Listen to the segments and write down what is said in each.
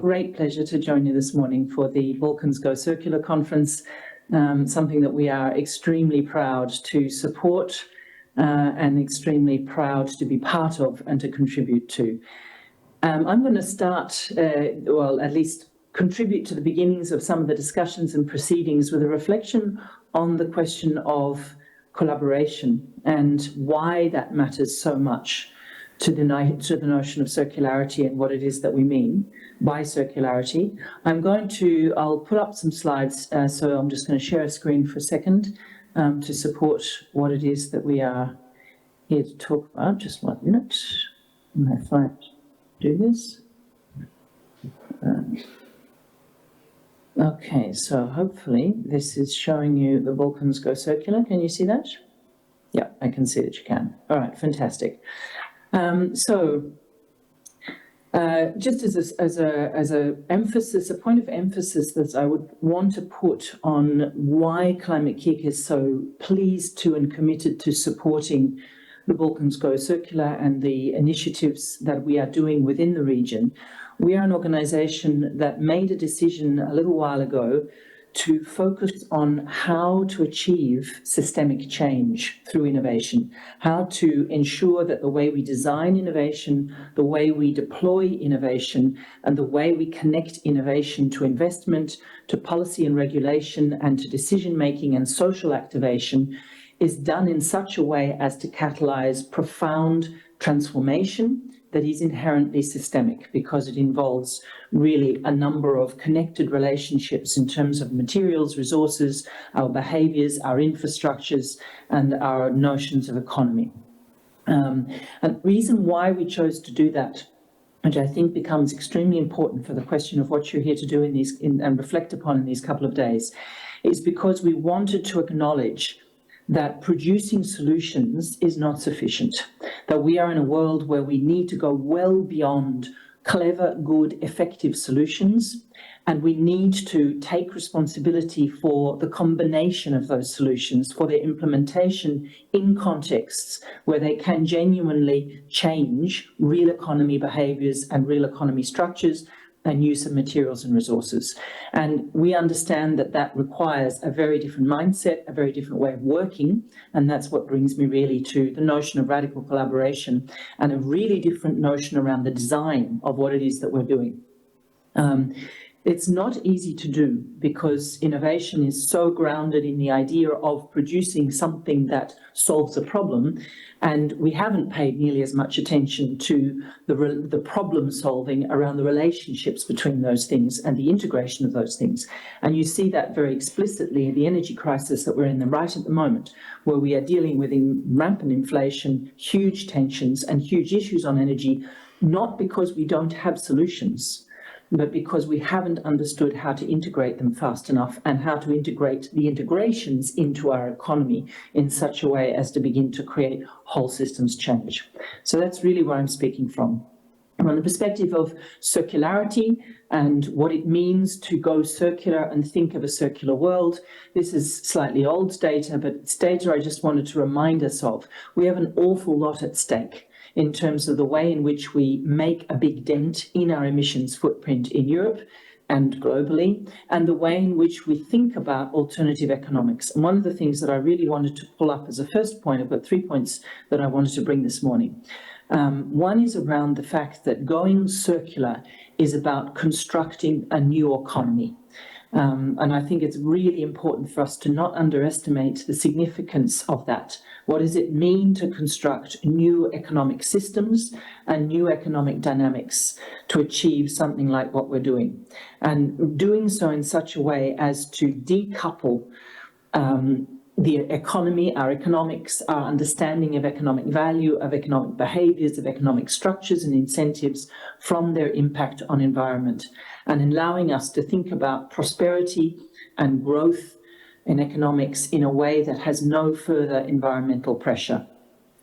great pleasure to join you this morning for the Balkans Go Circular conference, something that we are extremely proud to support and extremely proud to be part of and to contribute to. I'm going to start, well, at least contribute to the beginnings of some of the discussions and proceedings with a reflection on the question of collaboration and why that matters so much to the notion of circularity and what it is that we mean by circularity. I'll put up some slides, so I'm just going to share a screen for a second to support what it is that we are here to talk about. Just 1 minute. If I do this. Okay, so hopefully this is showing you the Balkans Go Circular. Can you see that? Yeah, I can see that you can. All right, fantastic. Just as a emphasis, a point of emphasis that I would want to put on why Climate-KIC is so pleased to and committed to supporting the Balkans Go Circular and the initiatives that we are doing within the region. We are an organization that made a decision a little while ago to focus on how to achieve systemic change through innovation, how to ensure that the way we design innovation, the way we deploy innovation, and the way we connect innovation to investment, to policy and regulation, and to decision-making and social activation is done in such a way as to catalyze profound transformation that is inherently systemic, because it involves really a number of connected relationships in terms of materials, resources, our behaviors, our infrastructures, and our notions of economy. And the reason why we chose to do that, which I think becomes extremely important for the question of what you're here to do and reflect upon in these couple of days, is because we wanted to acknowledge that producing solutions is not sufficient, that we are in a world where we need to go well beyond clever, good, effective solutions, and we need to take responsibility for the combination of those solutions, for their implementation in contexts where they can genuinely change real economy behaviors and real economy structures and use of materials and resources. And we understand that that requires a very different mindset, a very different way of working, and that's what brings me really to the notion of radical collaboration and a really different notion around the design of what it is that we're doing. It's not easy to do because innovation is so grounded in the idea of producing something that solves a problem, and we haven't paid nearly as much attention to the problem solving around the relationships between those things and the integration of those things. And you see that very explicitly in the energy crisis that we're in right at the moment, where we are dealing with rampant inflation, huge tensions and huge issues on energy, not because we don't have solutions, but because we haven't understood how to integrate them fast enough and how to integrate the integrations into our economy in such a way as to begin to create whole systems change. So that's really where I'm speaking from. From the perspective of circularity and what it means to go circular and think of a circular world, this is slightly old data, but it's data I just wanted to remind us of. We have an awful lot at stake in terms of the way in which we make a big dent in our emissions footprint in Europe and globally, and the way in which we think about alternative economics. And one of the things that I really wanted to pull up as a first point, I've got 3 points that I wanted to bring this morning. One is around the fact that going circular is about constructing a new economy. And I think it's really important for us to not underestimate the significance of that. What does it mean to construct new economic systems and new economic dynamics to achieve something like what we're doing? And doing so in such a way as to decouple the economy, our economics, our understanding of economic value, of economic behaviors, of economic structures and incentives from their impact on environment, and allowing us to think about prosperity and growth in economics in a way that has no further environmental pressure.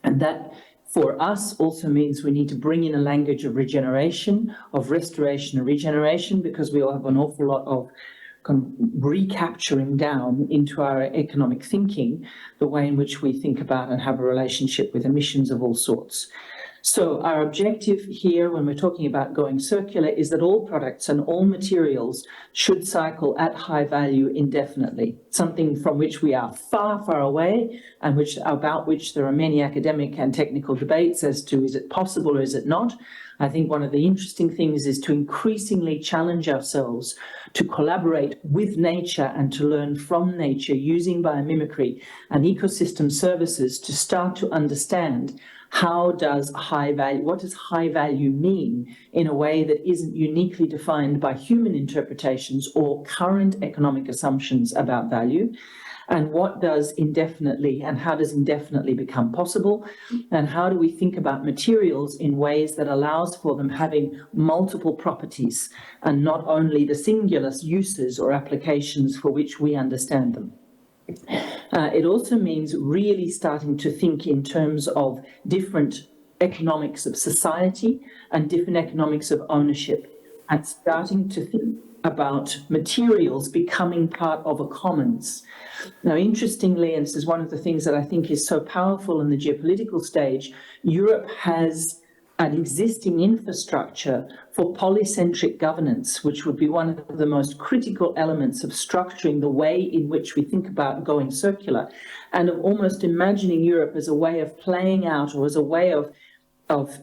And that, for us, also means we need to bring in a language of regeneration, of restoration and regeneration, because we all have an awful lot of recapturing down into our economic thinking the way in which we think about and have a relationship with emissions of all sorts. So our objective here when we're talking about going circular is that all products and all materials should cycle at high value indefinitely, something from which we are far, far away and about which there are many academic and technical debates as to is it possible or is it not. I think one of the interesting things is to increasingly challenge ourselves to collaborate with nature and to learn from nature using biomimicry and ecosystem services to start to understand what does high value mean in a way that isn't uniquely defined by human interpretations or current economic assumptions about value, and what does indefinitely and how does indefinitely become possible, and how do we think about materials in ways that allows for them having multiple properties and not only the singular uses or applications for which we understand them. It also means really starting to think in terms of different economics of society and different economics of ownership, and starting to think about materials becoming part of a commons. Now, interestingly, and this is one of the things that I think is so powerful in the geopolitical stage, Europe has an existing infrastructure for polycentric governance, which would be one of the most critical elements of structuring the way in which we think about going circular, and of almost imagining Europe as a way of playing out or as a way of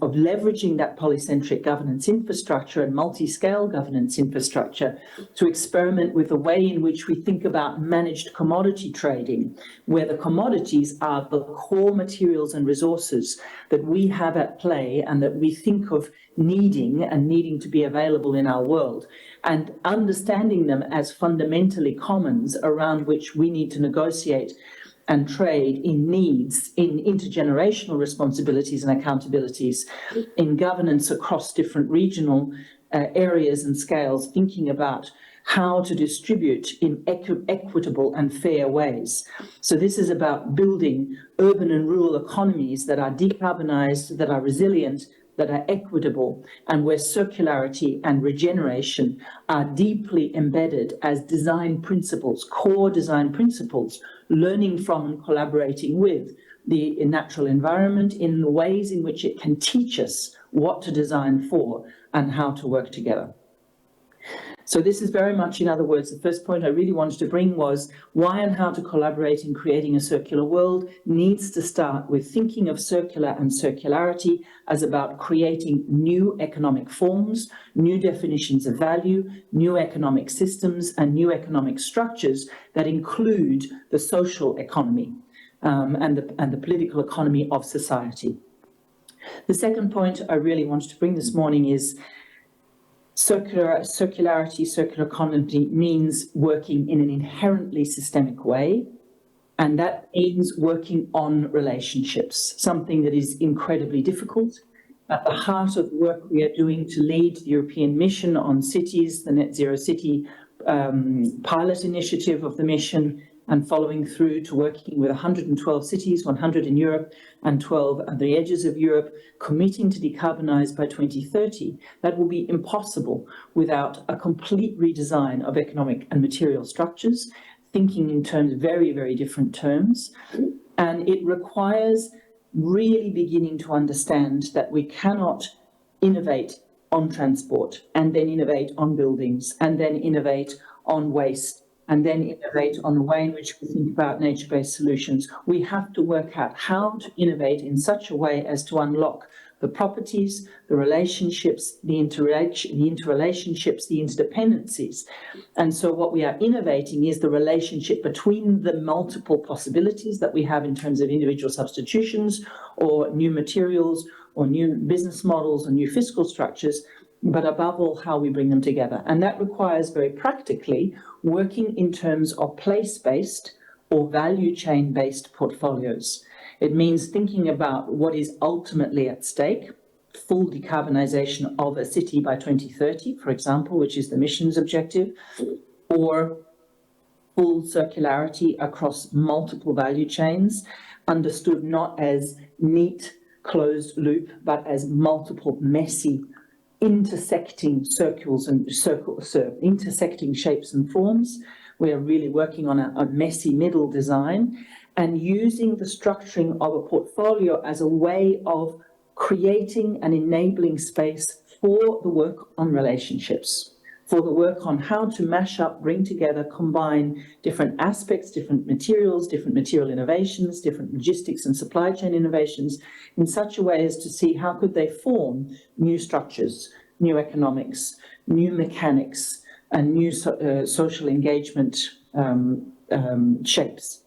leveraging that polycentric governance infrastructure and multi-scale governance infrastructure to experiment with the way in which we think about managed commodity trading, where the commodities are the core materials and resources that we have at play and that we think of needing to be available in our world, and understanding them as fundamentally commons around which we need to negotiate and trade in needs, in intergenerational responsibilities and accountabilities, in governance across different regional areas and scales, thinking about how to distribute in equitable and fair ways. So this is about building urban and rural economies that are decarbonized, that are resilient, that are equitable, and where circularity and regeneration are deeply embedded as design principles, core design principles, learning from and collaborating with the natural environment in the ways in which it can teach us what to design for and how to work together. So this is very much, in other words, the first point I really wanted to bring was why and how to collaborate in creating a circular world needs to start with thinking of circular and circularity as about creating new economic forms, new definitions of value, new economic systems, and new economic structures that include the social economy and the political economy of society. The second point I really wanted to bring this morning is circularity, circular economy means working in an inherently systemic way, and that means working on relationships, something that is incredibly difficult. At the heart of the work we are doing to lead the European mission on cities, the Net Zero City pilot initiative of the mission, and following through to working with 112 cities, 100 in Europe and 12 at the edges of Europe, committing to decarbonize by 2030, that will be impossible without a complete redesign of economic and material structures, thinking in terms, very, very different terms. And it requires really beginning to understand that we cannot innovate on transport and then innovate on buildings and then innovate on waste and then innovate on the way in which we think about nature-based solutions. We have to work out how to innovate in such a way as to unlock the properties, the relationships, the interrelationships, the interdependencies. And so what we are innovating is the relationship between the multiple possibilities that we have in terms of individual substitutions or new materials or new business models or new fiscal structures, but above all, how we bring them together. And that requires very practically working in terms of place-based or value chain-based portfolios. It means thinking about what is ultimately at stake, full decarbonization of a city by 2030, for example, which is the mission's objective, or full circularity across multiple value chains, understood not as neat, closed loop, but as multiple messy intersecting circles and intersecting shapes and forms. We're really working on a messy middle design and using the structuring of a portfolio as a way of creating an enabling space for the work on relationships, for the work on how to mash up, bring together, combine different aspects, different material innovations, different logistics and supply chain innovations in such a way as to see how could they form new structures, new economics, new mechanics, and new social engagement shapes.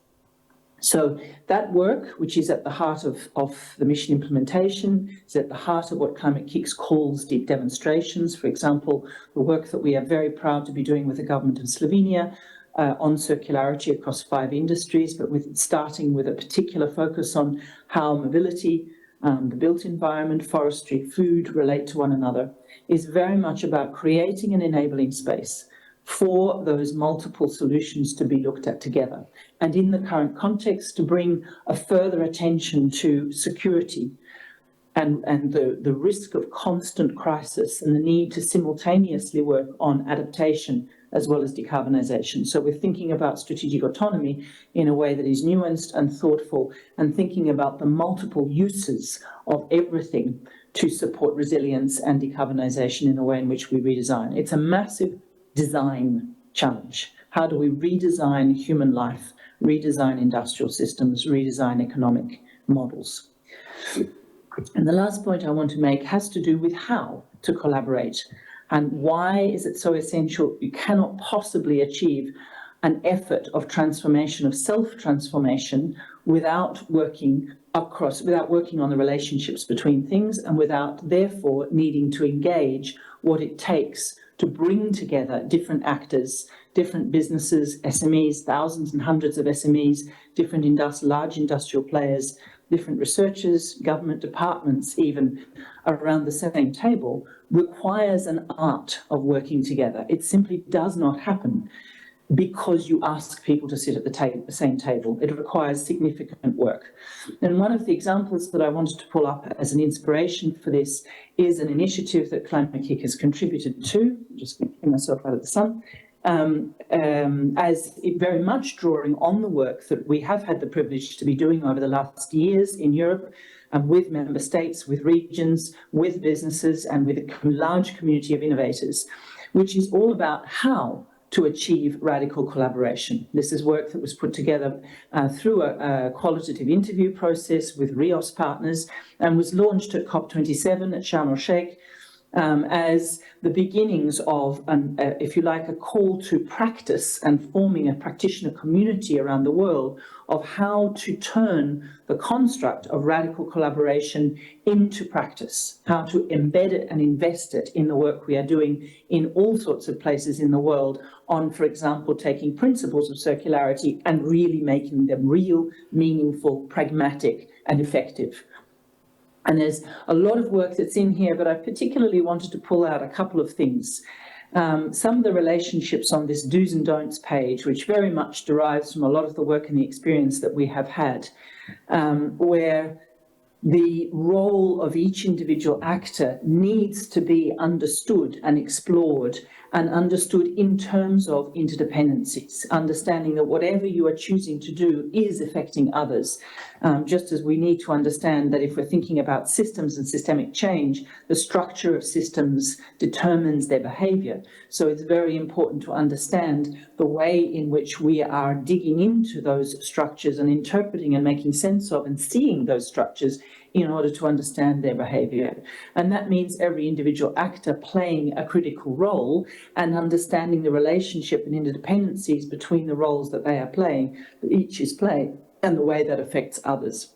So that work, which is at the heart of the mission implementation, is at the heart of what Climate-KIC calls deep demonstrations. For example, the work that we are very proud to be doing with the government of Slovenia on circularity across 5 industries, but starting with a particular focus on how mobility, the built environment, forestry, food relate to one another, is very much about creating an enabling space for those multiple solutions to be looked at together. And in the current context, to bring a further attention to security and the risk of constant crisis and the need to simultaneously work on adaptation as well as decarbonisation. So we're thinking about strategic autonomy in a way that is nuanced and thoughtful, and thinking about the multiple uses of everything to support resilience and decarbonisation in a way in which we redesign. It's a massive design challenge. How do we redesign human life, redesign industrial systems, redesign economic models? And the last point I want to make has to do with how to collaborate and why is it so essential. You cannot possibly achieve an effort of transformation, of self-transformation, without working on the relationships between things, and without therefore needing to engage what it takes to bring together different actors, different businesses, SMEs, thousands and hundreds of SMEs, different large industrial players, different researchers, government departments, even around the same table, requires an art of working together. It simply does not happen because you ask people to sit at the same table. It requires significant work. And one of the examples that I wanted to pull up as an inspiration for this is an initiative that Climate-KIC has contributed to. I'm just going to get myself out of the sun. As it very much drawing on the work that we have had the privilege to be doing over the last years in Europe, with member states, with regions, with businesses, and with a large community of innovators, which is all about how to achieve radical collaboration. This is work that was put together through a qualitative interview process with RIOS partners and was launched at COP27 at Sharm el-Sheikh as the beginnings of, if you like, a call to practice and forming a practitioner community around the world of how to turn the construct of radical collaboration into practice, how to embed it and invest it in the work we are doing in all sorts of places in the world on, for example, taking principles of circularity and really making them real, meaningful, pragmatic, and effective. And there's a lot of work that's in here, but I particularly wanted to pull out a couple of things. Some of the relationships on this do's and don'ts page, which very much derives from a lot of the work and the experience that we have had, where the role of each individual actor needs to be understood and explored, and understood in terms of interdependencies, understanding that whatever you are choosing to do is affecting others. Just as we need to understand that if we're thinking about systems and systemic change, the structure of systems determines their behavior. So it's very important to understand the way in which we are digging into those structures and interpreting and making sense of and seeing those structures in order to understand their behavior. And that means every individual actor playing a critical role and understanding the relationship and interdependencies between the roles that they are playing, that each is playing, and the way that affects others.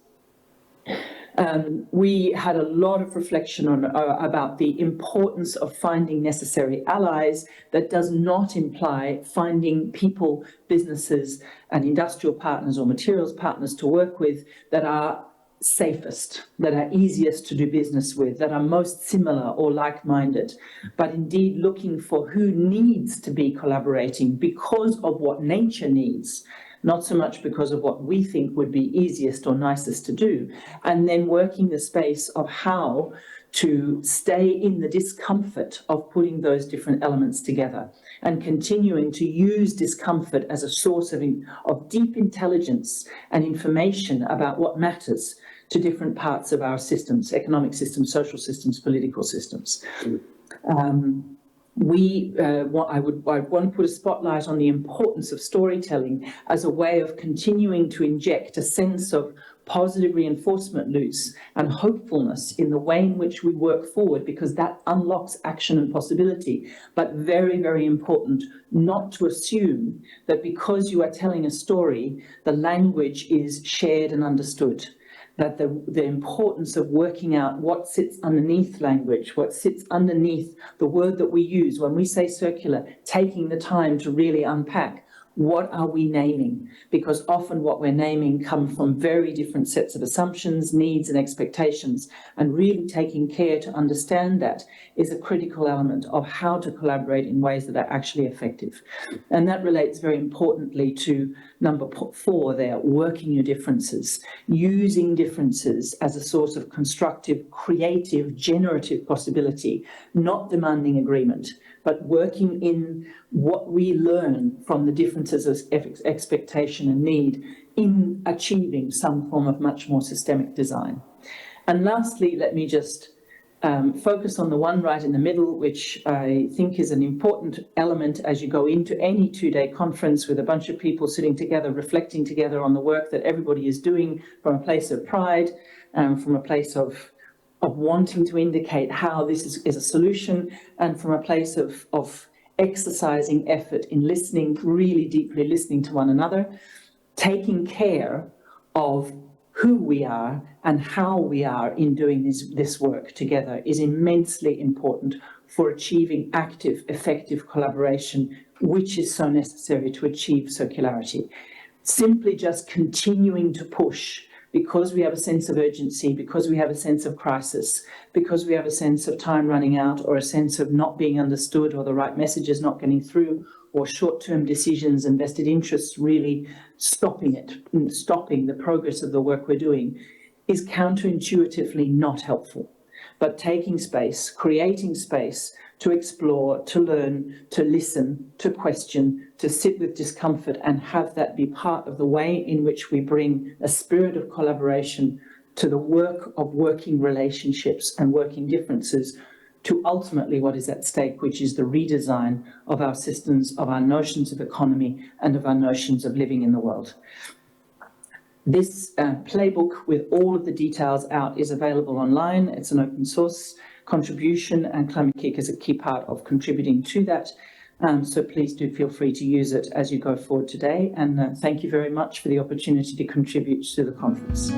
We had a lot of reflection on about the importance of finding necessary allies. That does not imply finding people, businesses, and industrial partners or materials partners to work with that are safest, that are easiest to do business with, that are most similar or like-minded, but indeed looking for who needs to be collaborating because of what nature needs, not so much because of what we think would be easiest or nicest to do, and then working the space of how to stay in the discomfort of putting those different elements together and continuing to use discomfort as a source of deep intelligence and information about what matters to different parts of our systems, economic systems, social systems, political systems. I want to put a spotlight on the importance of storytelling as a way of continuing to inject a sense of positive reinforcement loops and hopefulness in the way in which we work forward, because that unlocks action and possibility. But very, very important not to assume that because you are telling a story, the language is shared and understood. That the importance of working out what sits underneath language, what sits underneath the word that we use when we say circular, taking the time to really unpack what are we naming? Because often what we're naming come from very different sets of assumptions, needs and expectations, and really taking care to understand that is a critical element of how to collaborate in ways that are actually effective. And that relates very importantly to number 4 there, working your differences, using differences as a source of constructive, creative, generative possibility, not demanding agreement, but working in what we learn from the differences of expectation and need in achieving some form of much more systemic design. And lastly, let me just focus on the one right in the middle, which I think is an important element as you go into any 2-day conference with a bunch of people sitting together, reflecting together on the work that everybody is doing from a place of pride, from a place of wanting to indicate how this is a solution, and from a place of exercising effort in listening, really deeply listening to one another, taking care of who we are and how we are in doing this work together is immensely important for achieving active, effective collaboration, which is so necessary to achieve circularity. Simply just continuing to push because we have a sense of urgency, because we have a sense of crisis, because we have a sense of time running out, or a sense of not being understood, or the right messages not getting through, or short-term decisions and vested interests really stopping the progress of the work we're doing, is counterintuitively not helpful. But taking space, creating space to explore, to learn, to listen, to question, to sit with discomfort and have that be part of the way in which we bring a spirit of collaboration to the work of working relationships and working differences to ultimately what is at stake, which is the redesign of our systems, of our notions of economy and of our notions of living in the world. This playbook with all of the details out is available online. It's an open source contribution, and Climate-KIC is a key part of contributing to that. So please do feel free to use it as you go forward today. And thank you very much for the opportunity to contribute to the conference.